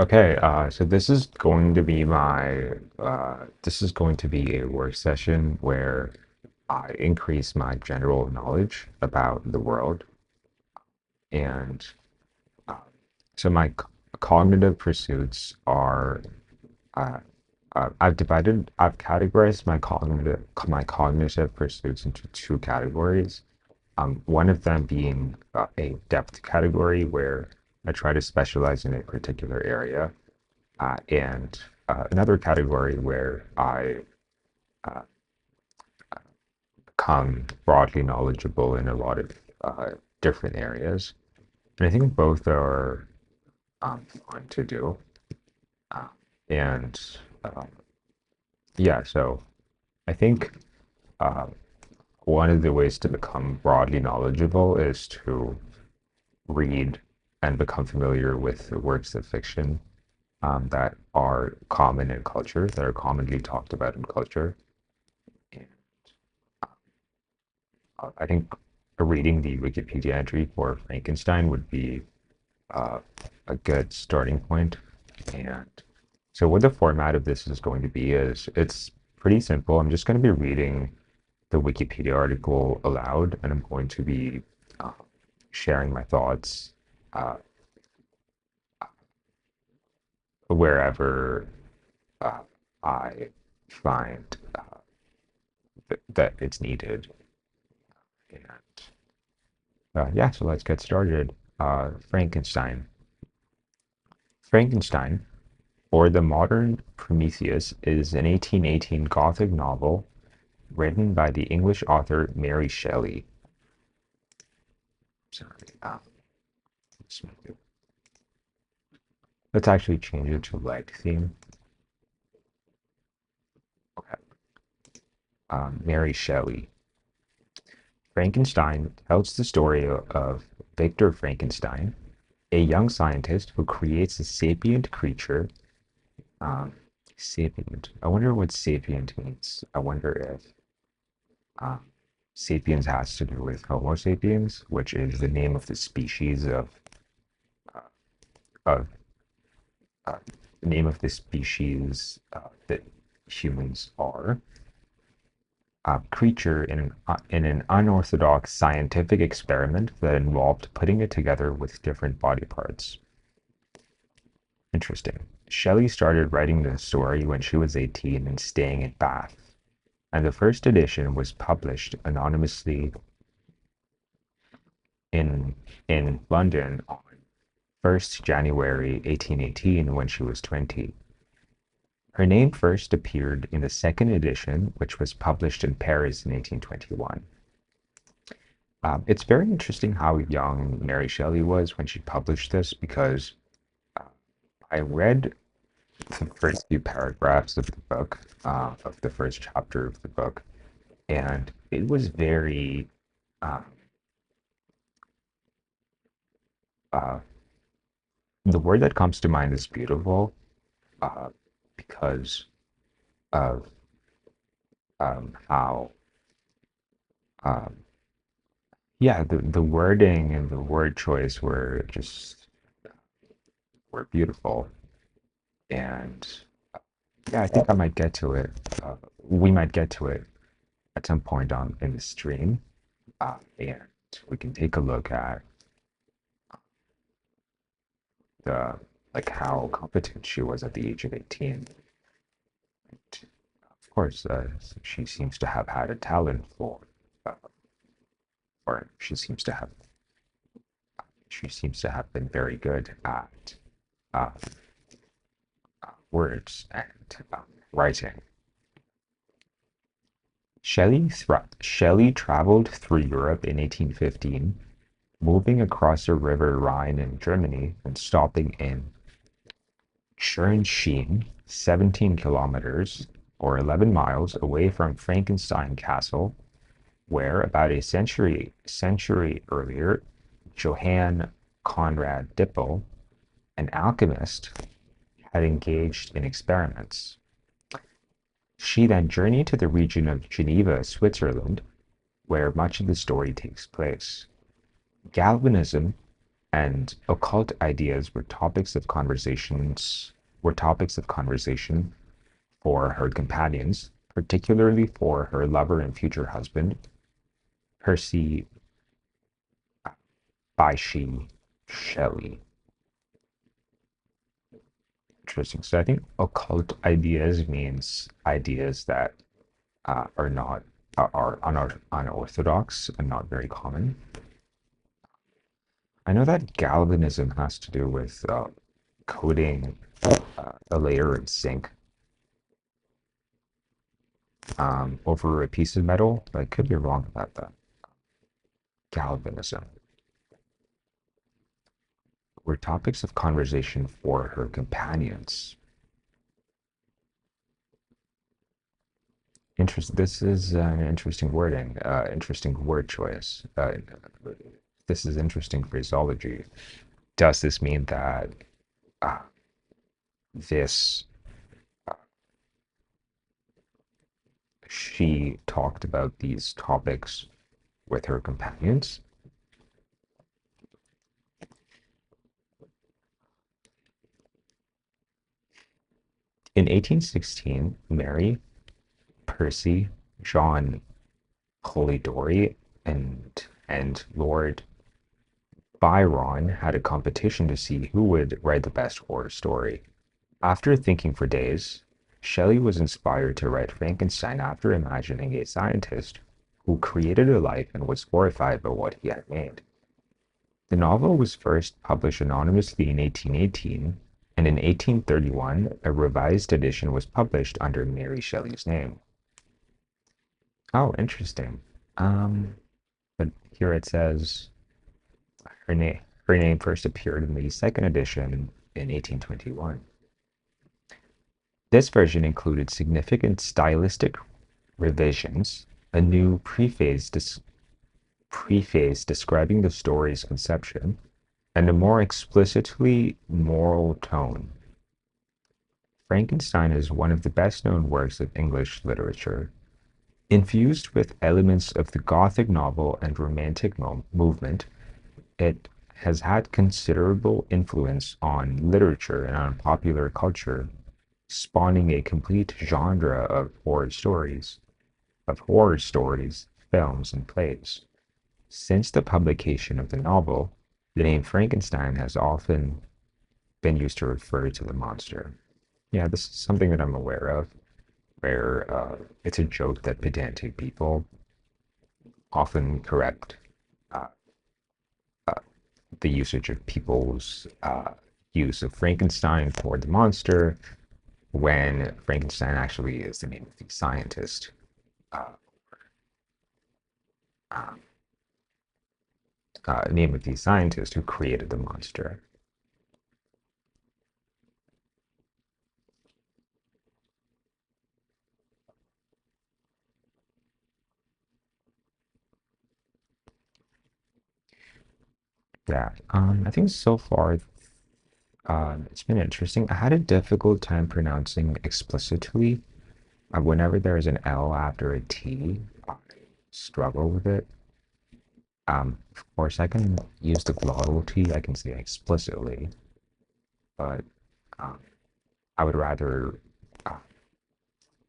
Okay, so this is going to be a work session where I increase my general knowledge about the world. And uh, so cognitive pursuits are uh, I've categorized my cognitive pursuits into two categories. One of them being a depth category where I try to specialize in a particular area. And another category where I uh, become broadly knowledgeable in a lot of different areas. And I think both are fun to do. Uh, and um, yeah, so I think uh, one of the ways to become broadly knowledgeable is to read and become familiar with the works of fiction that are common in culture, that are commonly talked about in culture. And I think reading the Wikipedia entry for Frankenstein would be uh, a good starting point. And so, what the format of this is going to be is it's pretty simple. I'm just going to be reading the Wikipedia article aloud, and I'm going to be uh, sharing my thoughts uh, wherever uh, I find that it's needed. And yeah, so let's get started. Frankenstein. Frankenstein, or The Modern Prometheus, is an 1818 Gothic novel written by the English author Mary Shelley. Sorry, let's let's actually change it to light theme. Okay. Mary Shelley. Frankenstein tells the story of Victor Frankenstein, a young scientist who creates a sapient creature. Um, sapient. I wonder what sapient means. I wonder if um, sapiens has to do with Homo sapiens, which is the name of the species uh, of uh, the name of the species that humans are. Creature in an unorthodox scientific experiment that involved putting it together with different body parts. Interesting. Shelley started writing the story when she was 18 and staying in Bath, and the first edition was published anonymously in London on 1st January 1818 when she was 20. Her name first appeared in the second edition, which was published in Paris in 1821. It's very interesting how young Mary Shelley was when she published this because uh, I read the first few paragraphs of the book, of the first chapter of the book, and it was very, uh, uh, the word that comes to mind is beautiful, uh, because of how, um, yeah, the wording and the word choice were beautiful. And yeah, I think I might get to it. We might get to it at some point on in the stream, and we can take a look at the like how competent she was at the age of 18. And of course, she seems to have had a talent uh, or she seems to have been very good at uh, words and writing. Shelley traveled through Europe in 1815, moving across the River Rhine in Germany and stopping in Schönstein, 17 kilometers or 11 miles away from Frankenstein Castle, where about a century earlier, Johann Conrad Dippel, an alchemist, had engaged in experiments. She then journeyed to the region of Geneva, Switzerland, where much of the story takes place. Galvanism And occult ideas were topics of conversation for her companions, particularly for her lover and future husband, Percy Bysshe Shelley. Interesting. So I think occult ideas means ideas that are not are unorthodox and not very common. I know that galvanism has to do with coating a layer of zinc over a piece of metal, but I could be wrong about that. Galvanism were topics of conversation for her companions. This is an interesting wording, interesting word choice. This is interesting phraseology. Does this mean that uh, this she talked about these topics with her companions? In 1816, Mary, Percy, John Polidori, and Lord Byron had a competition to see who would write the best horror story. After thinking for days, Shelley was inspired to write Frankenstein after imagining a scientist who created a life and was horrified by what he had made. The novel was first published anonymously in 1818, and in 1831 a revised edition was published under Mary Shelley's name. Oh, interesting. Um, but here it says her name first appeared in the second edition in 1821. This version included significant stylistic revisions, a new preface describing the story's conception, and a more explicitly moral tone. Frankenstein is one of the best-known works of English literature, infused with elements of the Gothic novel and Romantic movement. It has had considerable influence on literature and on popular culture, spawning a complete genre of horror stories, films, and plays. Since the publication of the novel, the name Frankenstein has often been used to refer to the monster. Yeah, this is something that I'm aware of, where it's a joke that pedantic people often correct uh, uh, the usage of people's use of Frankenstein for the monster, when Frankenstein actually is the name of the scientist, uh, um, name of the scientist who created the monster. Yeah, I think so far it's been interesting. I had a difficult time pronouncing explicitly. Whenever there's an L after a T, I struggle with it. Of course, I can use the glottal T. I can say explicitly, but um, I would rather uh,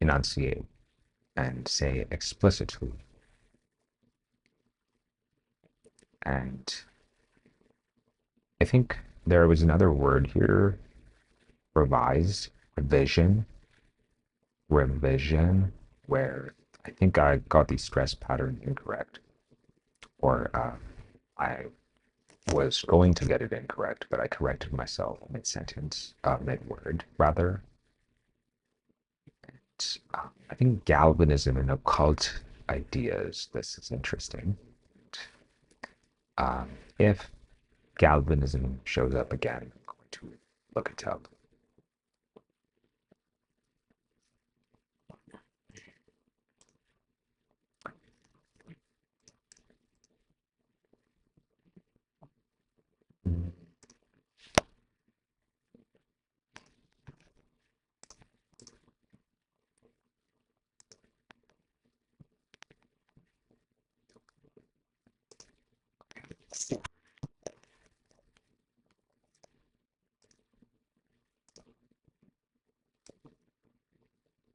enunciate and say explicitly. And I think there was another word here, revised, revision, revision, where I think I got the stress pattern incorrect, or I was going to get it incorrect, but I corrected myself mid sentence, mid word, rather. I think galvanism and occult ideas, this is interesting. If galvanism shows up again, I'm going to look it up.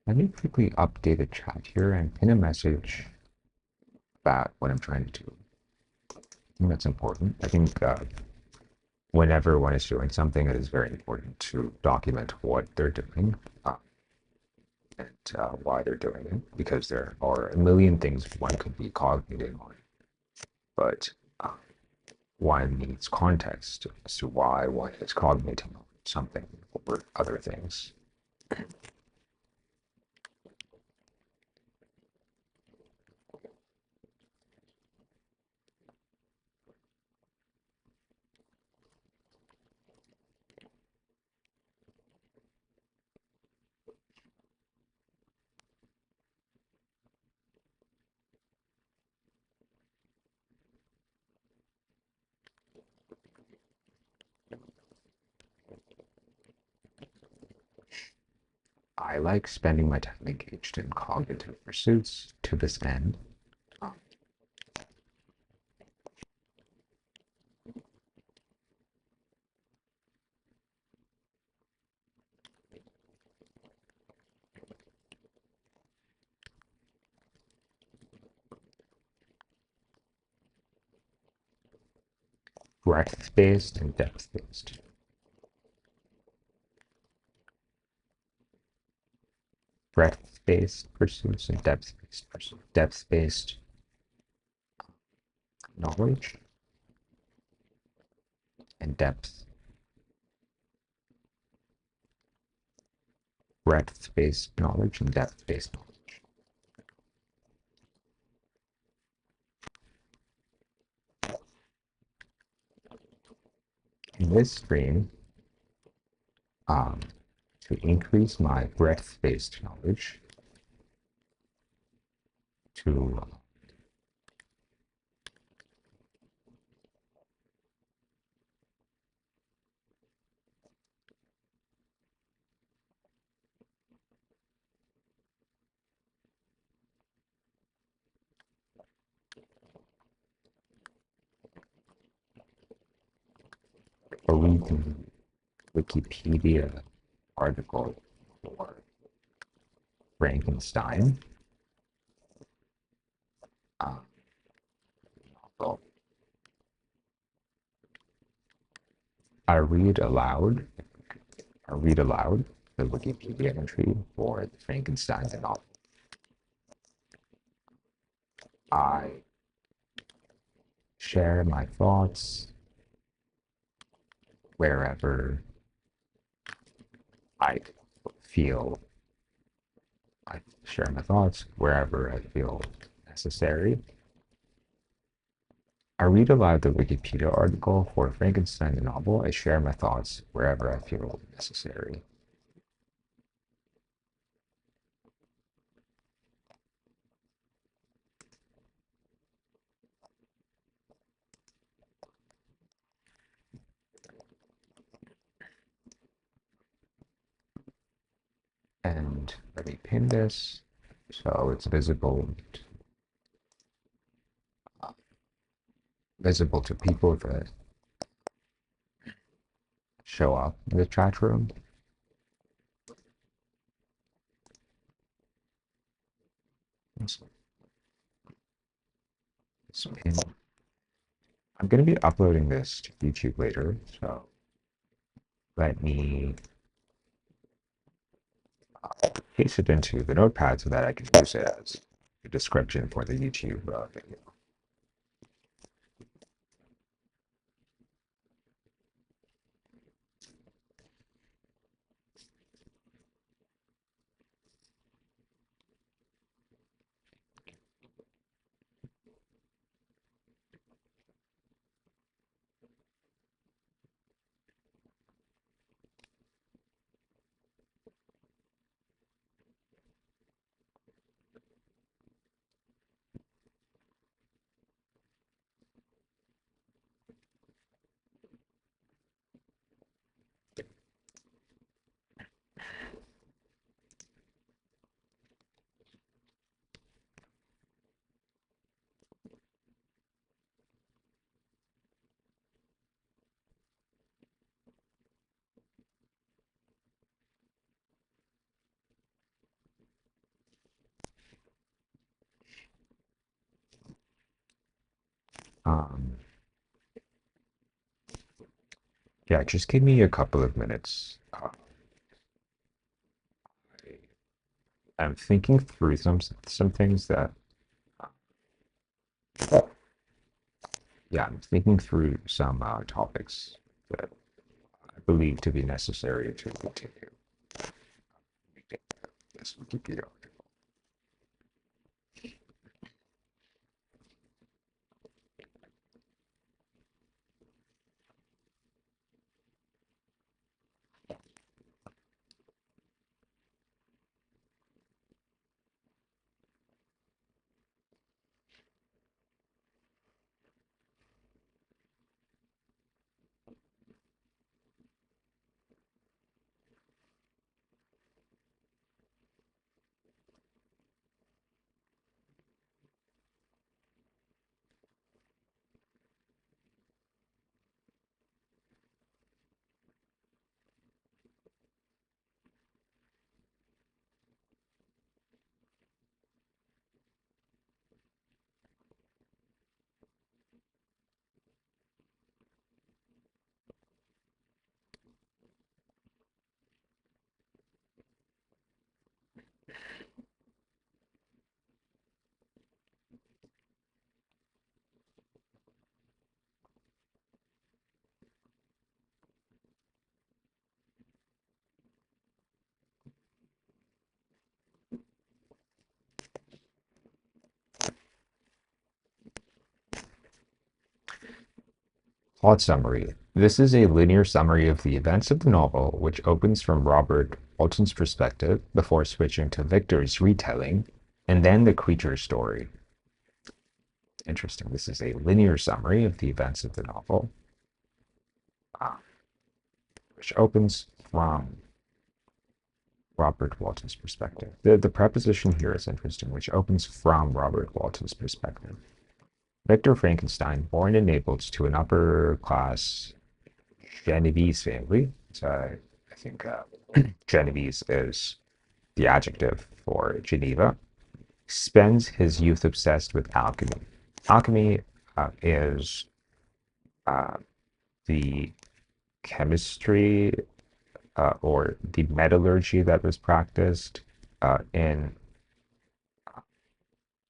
Let me quickly update the chat here and pin a message about what I'm trying to do. I think that's important. I think whenever one is doing something, it is very important to document what they're doing and why they're doing it, because there are a million things one could be cogniting on, but one needs context as to why one is cogniting on something or other things. I like spending my time engaged in cognitive pursuits to this end. Breadth-based and depth-based. Breadth-based pursuits and depth-based pursuits. Depth-based knowledge and depth. Breadth-based knowledge and depth-based knowledge. In this stream, to increase my breadth-based knowledge, to read the Wikipedia article for Frankenstein. Well, I read aloud the Wikipedia entry for the Frankenstein novel. I share my thoughts wherever I feel. I share my thoughts wherever I feel necessary. I read aloud the Wikipedia article for Frankenstein the novel. I share my thoughts wherever I feel necessary. And let me pin this so it's visible to people that show up in the chat room. This pin. I'm going to be uploading this to YouTube later, so let me paste it into the notepad so that I can use it as a description for the YouTube video. Um, yeah, just give me a couple of minutes. I'm thinking through some things that, yeah, I'm thinking through some topics that I believe to be necessary to continue reading this Wikipedia article. Plot summary. This is a linear summary of the events of the novel, which opens from Robert Walton's perspective before switching to Victor's retelling, and then the creature's story. Interesting. This is a linear summary of the events of the novel, uh, which opens from Robert Walton's perspective. The preposition here is interesting, which opens from Robert Walton's perspective. Victor Frankenstein, born in Naples to an upper class Genovese family. So I think Genovese is the adjective for Geneva. Spends his youth obsessed with alchemy. Alchemy is uh, the chemistry or the metallurgy that was practiced in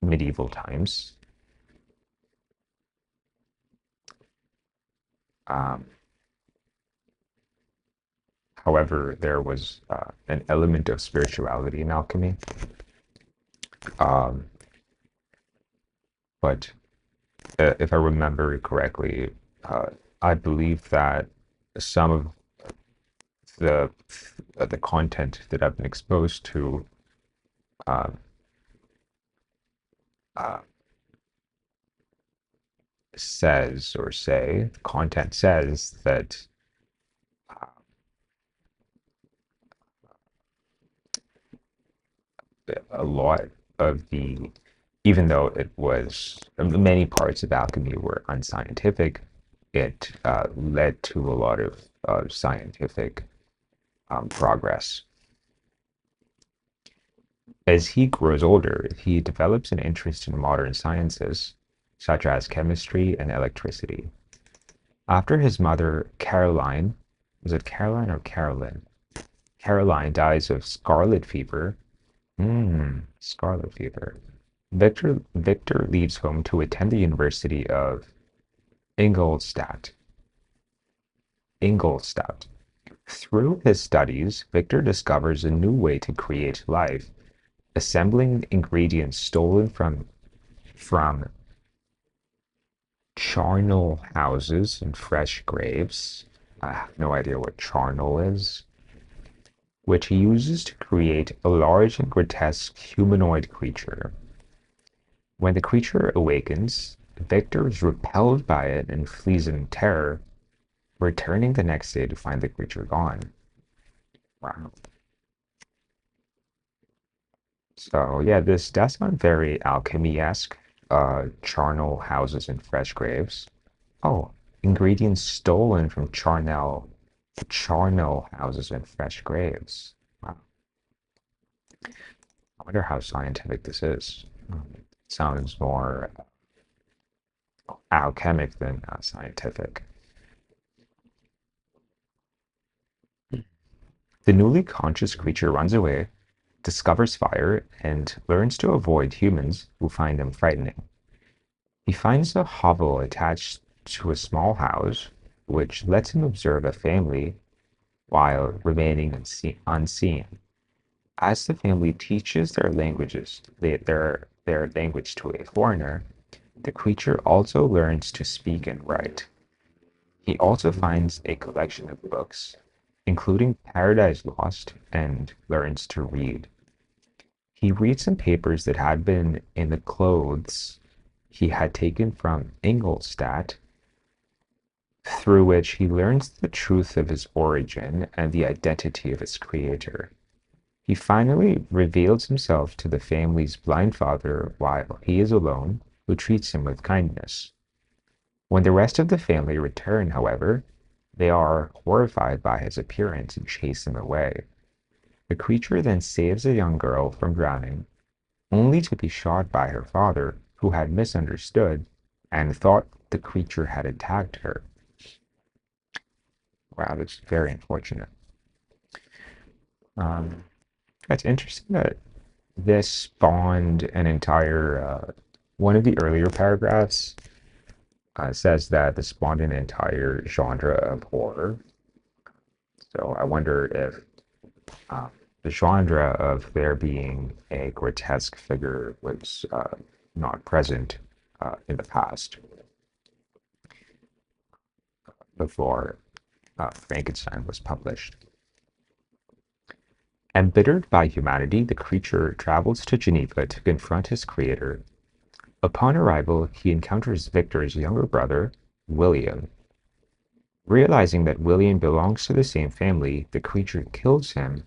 medieval times. Um, However, there was an element of spirituality in alchemy. Um, but if I remember correctly, uh, I believe that some of the the content that I've been exposed to uh, uh, says or say the content says that uh, a lot of the even though it was many parts of alchemy were unscientific, it led to a lot of scientific progress. As he grows older, he develops an interest in modern sciences, such as chemistry and electricity. After his mother, Caroline, was it Caroline or Carolyn? Caroline dies of scarlet fever. Scarlet fever. Victor leaves home to attend the University of Ingolstadt. Ingolstadt. Through his studies, Victor discovers a new way to create life, assembling ingredients stolen from charnel houses and fresh graves. I have no idea what charnel is, which he uses to create a large and grotesque humanoid creature. When the creature awakens, Victor is repelled by it and flees in terror, returning the next day to find the creature gone. Wow. So yeah, this does sound very alchemy-esque. Charnel houses and fresh graves. Oh, ingredients stolen from charnel houses and fresh graves. Wow. I wonder how scientific this is. Sounds more alchemic than scientific. The newly conscious creature runs away, discovers fire, and learns to avoid humans who find them frightening. He finds a hovel attached to a small house, which lets him observe a family while remaining unseen. As the family teaches their language to a foreigner, the creature also learns to speak and write. He also finds a collection of books, including Paradise Lost, and learns to read. He reads some papers that had been in the clothes he had taken from Ingolstadt, through which he learns the truth of his origin and the identity of his creator. He finally reveals himself to the family's blind father while he is alone, who treats him with kindness. When the rest of the family return, however, they are horrified by his appearance and chase him away. The creature then saves a young girl from drowning, only to be shot by her father, who had misunderstood and thought the creature had attacked her. Wow, that's very unfortunate. Um, it's interesting that this spawned an entire, one of the earlier paragraphs says that this spawned an entire genre of horror. So I wonder if um, the genre of there being a grotesque figure was not present in the past before Frankenstein was published. Embittered by humanity, the creature travels to Geneva to confront his creator. Upon arrival, he encounters Victor's younger brother, William. Realizing that William belongs to the same family, the creature kills him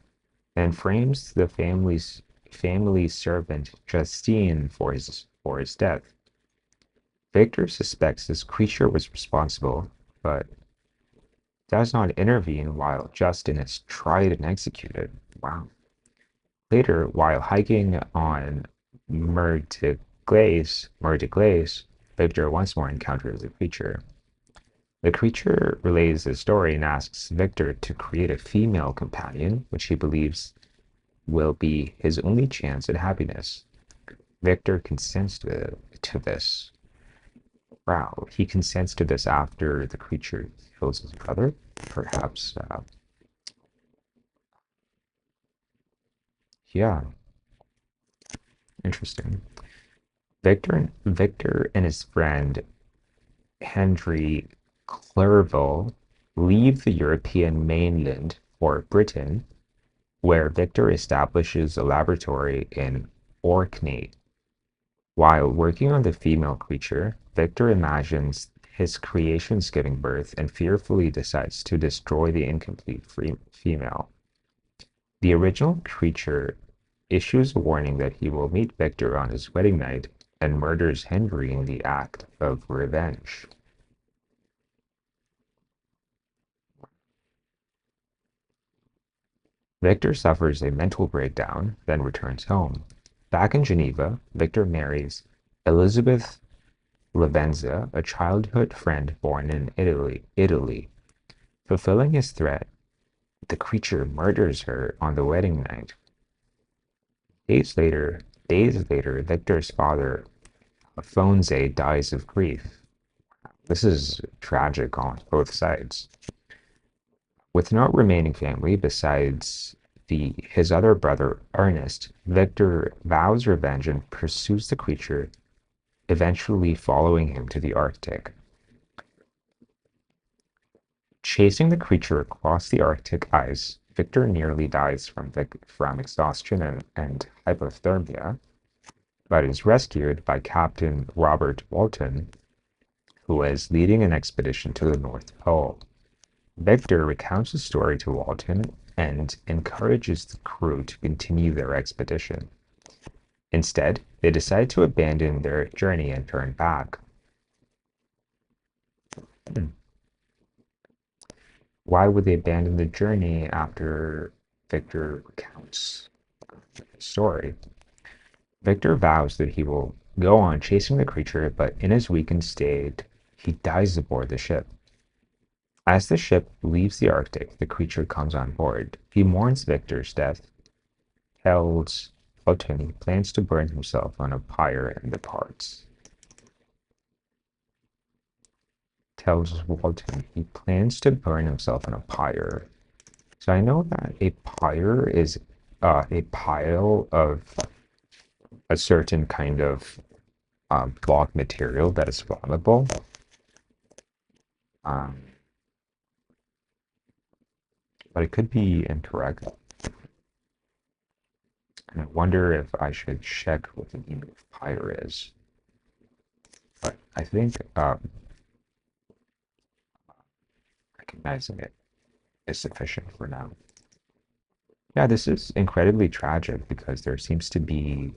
and frames the family servant Justine for his death. Victor suspects this creature was responsible, but does not intervene while Justin is tried and executed. Wow. Later, while hiking on Mer de Glace, Victor once more encounters the creature. The creature relays his story and asks Victor to create a female companion, which he believes will be his only chance at happiness. Victor consents to this. Wow, he consents to this after the creature kills his brother? Perhaps, yeah, interesting. Victor and his friend Henry Clerval leave the European mainland for Britain, where Victor establishes a laboratory in Orkney. While working on the female creature, Victor imagines his creations giving birth and fearfully decides to destroy the incomplete female. The original creature issues a warning that he will meet Victor on his wedding night and murders Henry in the act of revenge. Victor suffers a mental breakdown, then returns home. Back in Geneva, Victor marries Elizabeth Lavenza, a childhood friend born in Italy. Fulfilling his threat, the creature murders her on the wedding night. Days later, days later, Victor's father, Afonso, dies of grief. This is tragic on both sides. With no remaining family besides his other brother Ernest, Victor vows revenge and pursues the creature, eventually following him to the Arctic. Chasing the creature across the Arctic ice, Victor nearly dies from exhaustion and hypothermia, but is rescued by Captain Robert Walton, who is leading an expedition to the North Pole. Victor recounts the story to Walton and encourages the crew to continue their expedition. Instead, they decide to abandon their journey and turn back. Why would they abandon the journey after Victor recounts the story? Victor vows that he will go on chasing the creature, but in his weakened state, he dies aboard the ship. As the ship leaves the Arctic, the creature comes on board. He mourns Victor's death, tells Fulton he plans to burn himself on a pyre and departs. Tells Walton he plans to burn himself on a pyre. So I know that a pyre is a pile of a certain kind of block material that is flammable. Um, but it could be incorrect. And I wonder if I should check what the meaning of pyre is. But I think recognizing it is sufficient for now. Yeah, this is incredibly tragic because there seems to be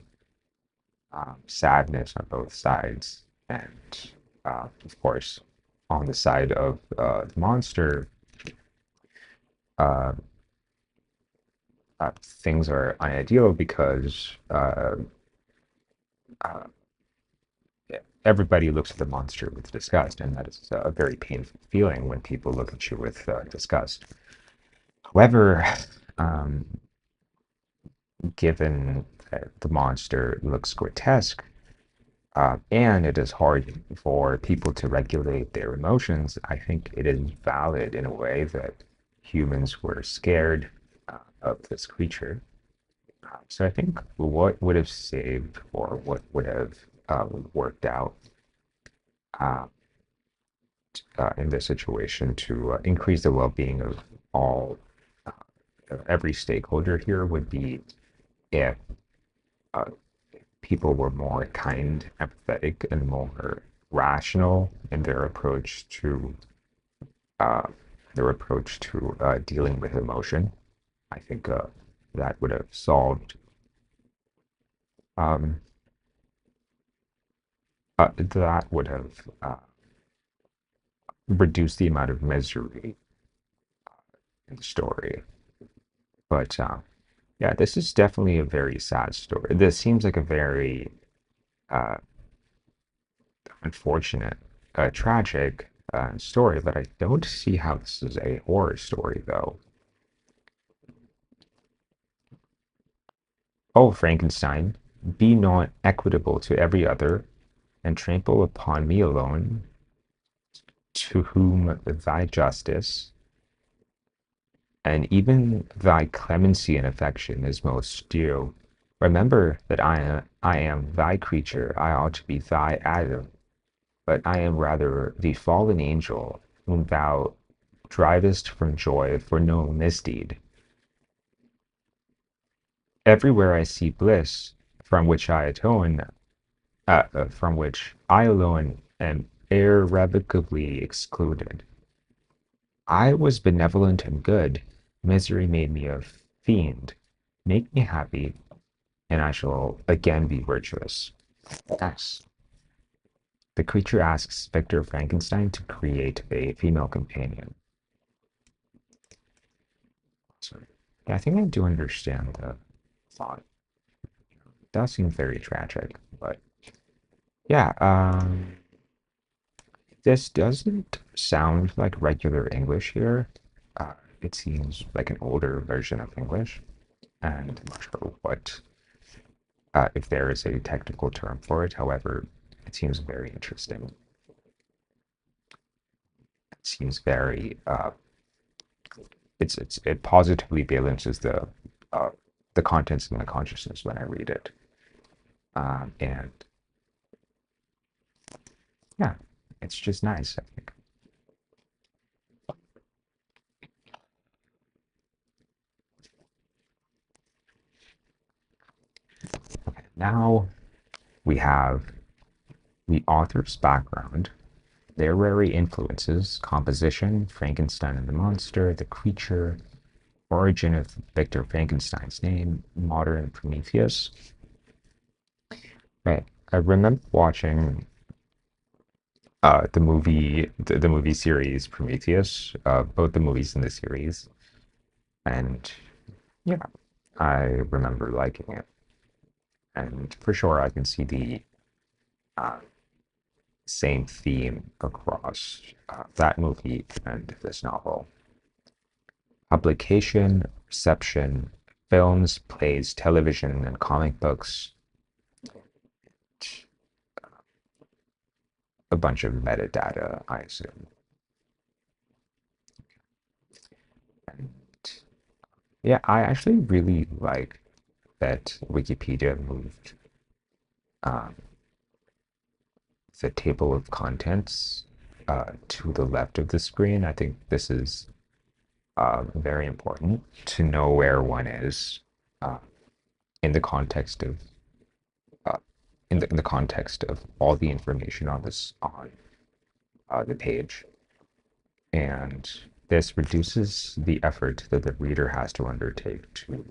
sadness on both sides. And of course, on the side of the monster, uh, things are unideal because uh, everybody looks at the monster with disgust, and that is a very painful feeling when people look at you with disgust. However, um, given that the monster looks grotesque, and it is hard for people to regulate their emotions, I think it is valid in a way that humans were scared of this creature. So I think what would have saved or what would have worked out uh, in this situation to increase the well-being of all uh, every stakeholder here would be if uh, people were more kind, empathetic, and more rational in uh, their approach to dealing with emotion. I think that would have solved um, that would have reduced the amount of misery in the story. But yeah, this is definitely a very sad story. This seems like a very uh, unfortunate, tragic story, but I don't see how this is a horror story, though. Oh, Frankenstein, be not equitable to every other, and trample upon me alone, to whom thy justice and even thy clemency and affection is most due. Remember that I am thy creature, I ought to be thy Adam, but I am rather the fallen angel whom thou drivest from joy for no misdeed. Everywhere I see bliss, from which I atone, from which I alone am irrevocably excluded. I was benevolent and good. Misery made me a fiend. Make me happy, and I shall again be virtuous. Yes. The creature asks Victor Frankenstein to create a female companion. So, yeah, I think I do understand the thought. It does seem very tragic, but yeah, this doesn't sound like regular English here. It seems like an older version of English, and I'm not sure what if there is a technical term for it. However, it seems very interesting. It seems very it positively balances uh, the contents and the consciousness when I read it. And yeah, it's just nice, I think. Okay, now we have the author's background, literary influences, composition, Frankenstein and the monster, the creature, origin of Victor Frankenstein's name, modern Prometheus. Right. I remember watching the movie series Prometheus, both the movies in the series, and yeah, I remember liking it. And for sure, I can see uh, same theme across that movie and this novel. Publication, reception, films, plays, television, and comic books, a bunch of metadata, I assume. And yeah, I actually really like that Wikipedia moved um, the table of contents to the left of the screen. I think this is very important to know where one is uh, in the context of uh, in the context of all the information on this on the page, and this reduces the effort that the reader has to undertake to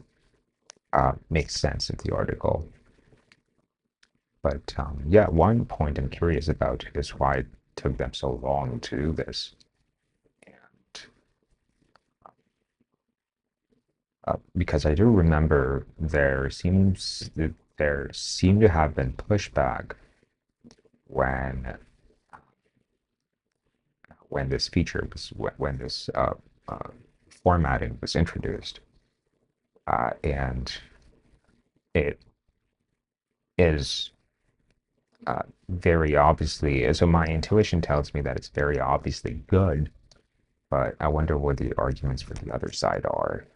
make sense of the article. But yeah, one point I'm curious about is why it took them so long to do this. And because I do remember there seemed to have been pushback when this feature was when this uh, formatting was introduced, and it is very obviously. So my intuition tells me that it's very obviously good, but I wonder what the arguments for the other side are.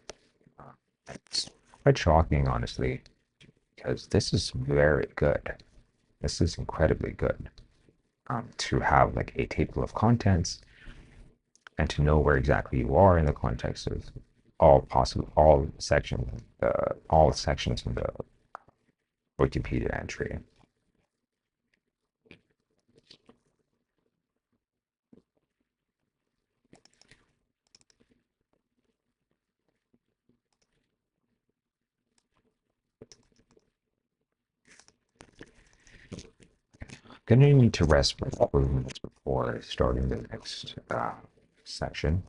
It's quite shocking, honestly, because this is very good. This is incredibly good. To have like a table of contents and to know where exactly you are in the context of all sections in the Wikipedia entry. Gonna need to rest for a couple of minutes before starting the next section.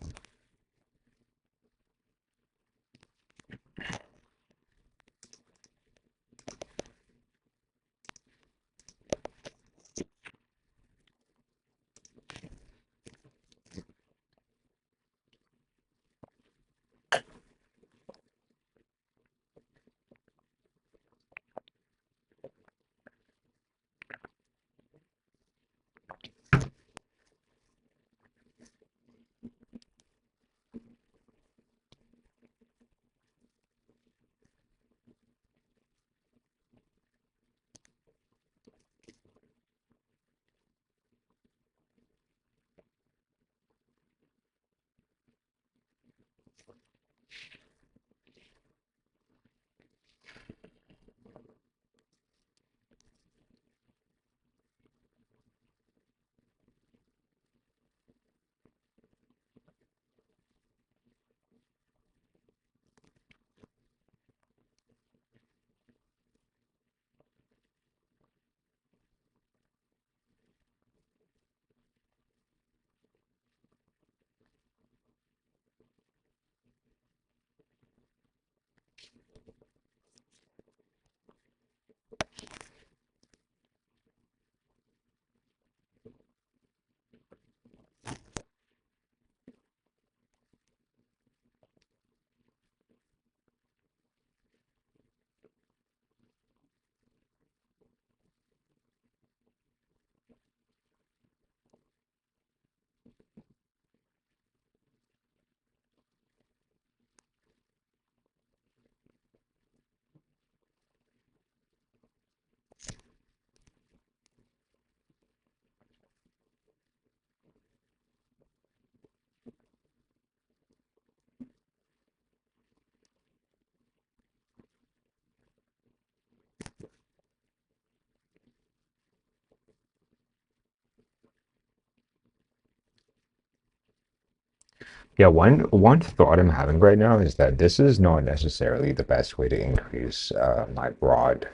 Yeah, one thought I'm having right now is that this is not necessarily the best way to increase my broad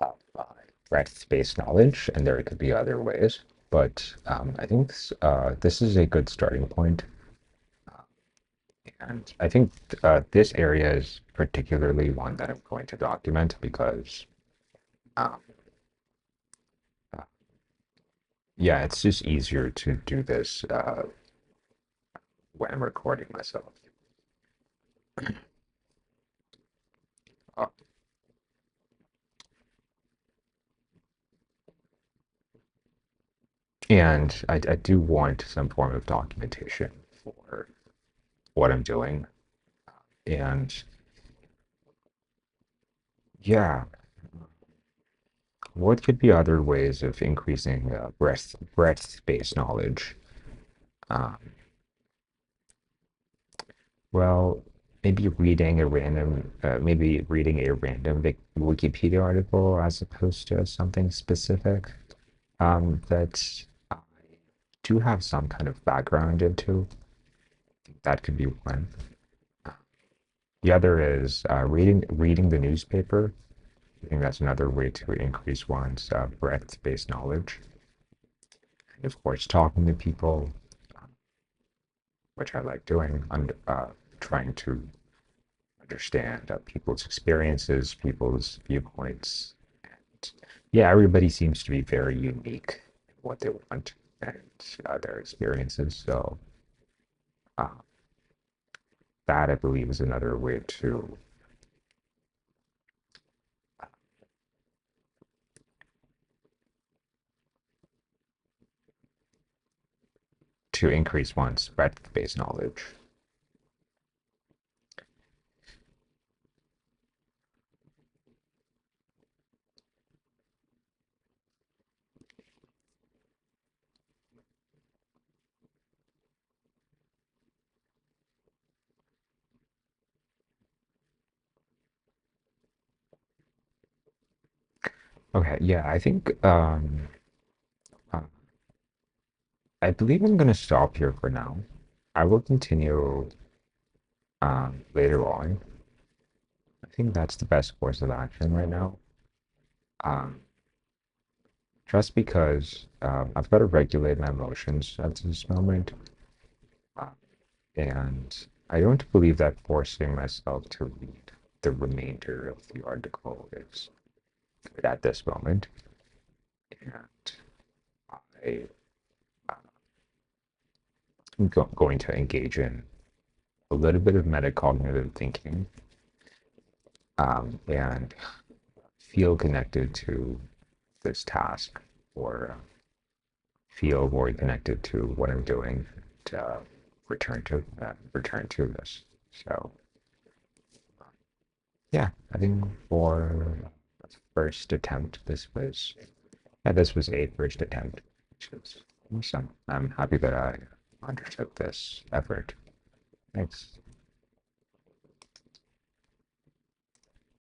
uh, uh, breadth-based knowledge, and there could be other ways. But I think this is a good starting point, and I think this area is particularly one that I'm going to document because um, Yeah, it's just easier to do this when I'm recording myself. Uh, and I do want some form of documentation for what I'm doing. And yeah, what could be other ways of increasing breadth-based knowledge? Um, well, maybe reading a random Wikipedia article as opposed to something specific that I do have some kind of background into. That could be one. The other is reading the newspaper. I think that's another way to increase one's breadth-based knowledge. And of course, talking to people, which I like doing, and trying to understand people's experiences, people's viewpoints. And yeah, everybody seems to be very unique in what they want and their experiences. So uh, that I believe is another way to increase one's breadth-based knowledge. Okay, yeah, I think uh, I believe I'm going to stop here for now. I will continue later on. I think that's the best course of action right now. Um, just because I've got to regulate my emotions at this moment, uh, and I don't believe that forcing myself to read the remainder of the article is good at this moment. And I am going to engage in a little bit of metacognitive thinking and feel connected to this task or feel more connected to what I'm doing to return to this. So yeah, I think for the first attempt, this was a first attempt, which is awesome. I'm happy that I undertook this effort. Thanks.